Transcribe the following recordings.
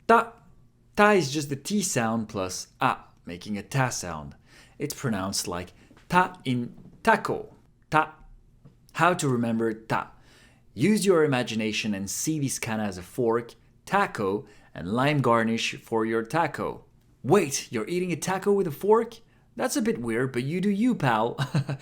Ta. Ta is just the T sound plus A, making a ta sound. It's pronounced like ta in taco. Ta. How to remember ta. Use your imagination and see this kana as a fork, taco, and lime garnish for your taco. Wait, you're eating a taco with a fork? That's a bit weird, but you do you, pal.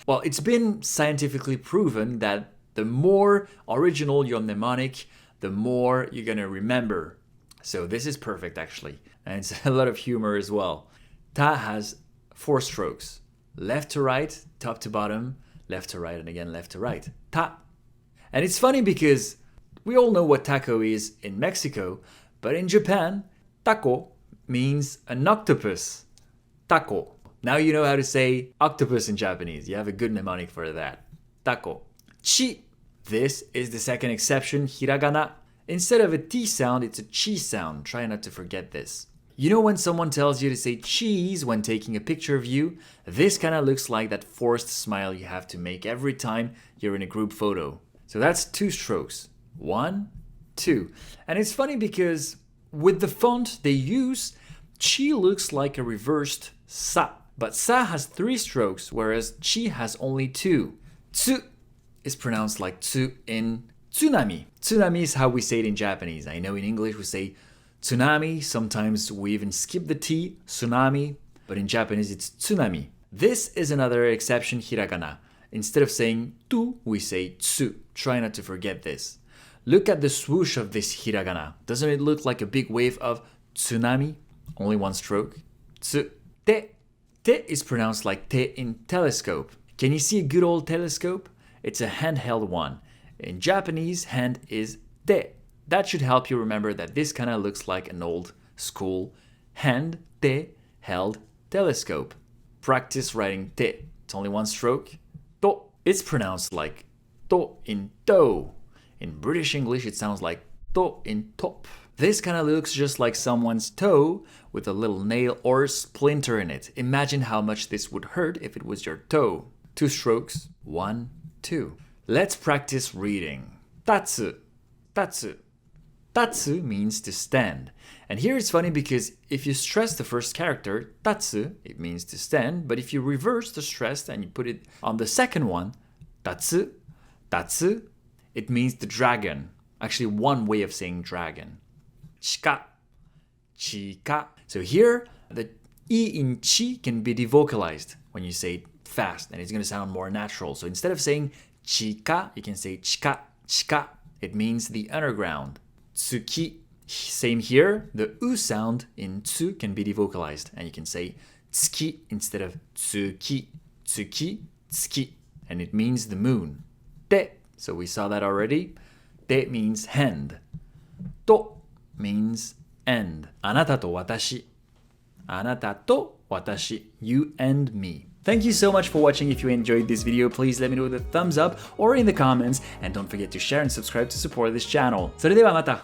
Well, it's been scientifically proven that the more original your mnemonic, the more you're gonna remember. So this is perfect, actually. And it's a lot of humor as well. Ta has 4 strokes. Left to right, top to bottom, left to right, and again left to right. Ta. And it's funny because we all know what taco is in Mexico, but in Japan, taco means an octopus. Taco. Now you know how to say octopus in Japanese. You have a good mnemonic for that. Taco. Chi. This is the second exception, hiragana. Instead of a T sound, it's a chi sound. Try not to forget this. You know when someone tells you to say cheese when taking a picture of you? This kind of looks like that forced smile you have to make every time you're in a group photo. So that's 2 strokes. 1, 2. And it's funny because with the font they use, chi looks like a reversed sa. But sa has 3 strokes, whereas chi has only 2. Tsu is pronounced like tsu in tsunami. Tsunami is how we say it in Japanese. I know in English we say tsunami. Sometimes we even skip the T, tsunami. But in Japanese it's tsunami. This is another exception hiragana. Instead of saying tu, we say tsu. Try not to forget this. Look at the swoosh of this hiragana. Doesn't it look like a big wave of tsunami? Only 1 stroke. Tsu. Te. Te is pronounced like te in telescope. Can you see a good old telescope? It's a handheld one. In Japanese, hand is te. That should help you remember that this kind of looks like an old school hand, te, held telescope. Practice writing te. It's only 1 stroke. To. It's pronounced like to in toe. In British English, it sounds like to in top. This kind of looks just like someone's toe with a little nail or splinter in it. Imagine how much this would hurt if it was your toe. 2 strokes. 1, 2. Let's practice reading. Tatsu. Tatsu. Tatsu means to stand. And here it's funny because if you stress the first character, tatsu, it means to stand. But if you reverse the stress and you put it on the second one, tatsu, tatsu, it means the dragon. Actually, one way of saying dragon. Chika, chika. So here, the I in chi can be devocalized when you say it fast, and it's going to sound more natural. So instead of saying chika, you can say chika, chika. It means the underground. Tsuki, same here. The U sound in tsu can be devocalized, and you can say tsuki instead of tsuki, tsuki, tsuki, and it means the moon. Te, so we saw that already. Te means hand. To means end. Anata to watashi. Anata to watashi. You and me. Thank you so much for watching. If you enjoyed this video, please let me know with a thumbs up or in the comments. And don't forget to share and subscribe to support this channel. それではまた。